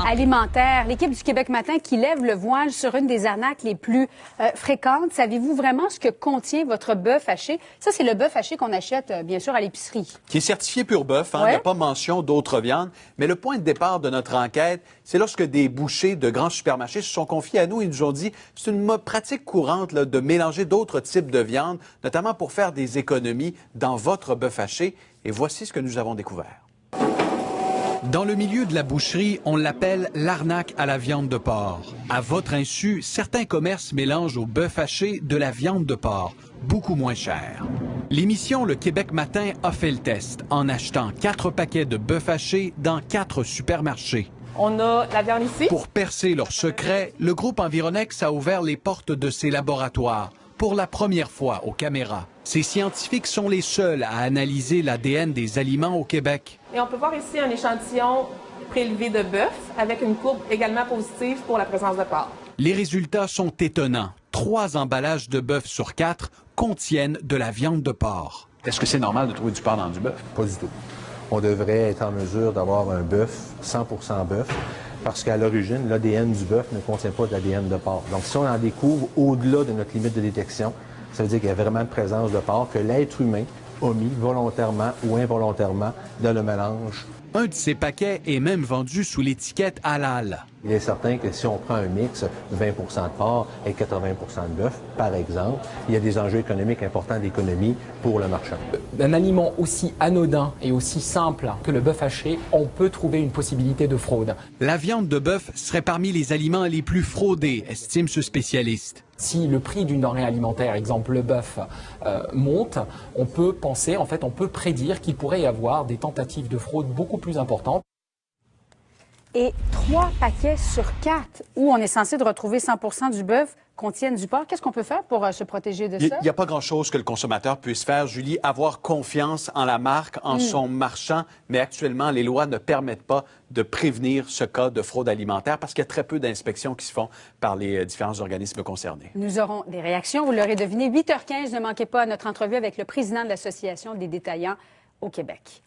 alimentaire. L'équipe du Québec Matin qui lève le voile sur une des arnaques les plus fréquentes. Savez-vous vraiment ce que contient votre bœuf haché? Ça, c'est le bœuf haché qu'on achète, bien sûr, à l'épicerie. Qui est certifié pur bœuf, hein? Il n'y a pas mention d'autres viandes. Mais le point de départ de notre enquête, c'est lorsque des bouchers de grands supermarchés se sont confiés à nous et nous ont dit c'est une pratique courante là, de mélanger d'autres types de viande, notamment pour faire des économies dans votre bœuf haché. Et voici ce que nous avons découvert. Dans le milieu de la boucherie, on l'appelle l'arnaque à la viande de porc. À votre insu, certains commerces mélangent au bœuf haché de la viande de porc, beaucoup moins cher. L'émission Le Québec Matin a fait le test en achetant 4 paquets de bœuf haché dans 4 supermarchés. On a la viande ici. Pour percer leur secret, le groupe Environex a ouvert les portes de ses laboratoires pour la première fois aux caméras. Ces scientifiques sont les seuls à analyser l'ADN des aliments au Québec. Et on peut voir ici un échantillon prélevé de bœuf avec une courbe également positive pour la présence de porc. Les résultats sont étonnants. 3 emballages de bœuf sur 4 contiennent de la viande de porc. Est-ce que c'est normal de trouver du porc dans du bœuf? Pas du tout. On devrait être en mesure d'avoir un bœuf, 100% bœuf, parce qu'à l'origine, l'ADN du bœuf ne contient pas de l'ADN de porc. Donc, si on en découvre au-delà de notre limite de détection, ça veut dire qu'il y a vraiment une présence de porc que l'être humain a mis volontairement ou involontairement dans le mélange. Un de ces paquets est même vendu sous l'étiquette halal. Il est certain que si on prend un mix, 20 de porc et 80 de bœuf, par exemple, il y a des enjeux économiques importants d'économie pour le marchand. Un aliment aussi anodin et aussi simple que le bœuf haché, on peut trouver une possibilité de fraude. La viande de bœuf serait parmi les aliments les plus fraudés, estime ce spécialiste. Si le prix d'une denrée alimentaire, exemple le bœuf, monte, on peut penser, en fait, on peut prédire qu'il pourrait y avoir des tentatives de fraude beaucoup plus importantes. Et 3 paquets sur 4 où on est censé de retrouver 100% du bœuf contiennent du porc. Qu'est-ce qu'on peut faire pour se protéger de ça? Il n'y a pas grand-chose que le consommateur puisse faire, Julie, avoir confiance en la marque, en son marchand, mais actuellement, les lois ne permettent pas de prévenir ce cas de fraude alimentaire parce qu'il y a très peu d'inspections qui se font par les différents organismes concernés. Nous aurons des réactions, vous l'aurez deviné, 8h15. Ne manquez pas notre entrevue avec le président de l'Association des détaillants au Québec.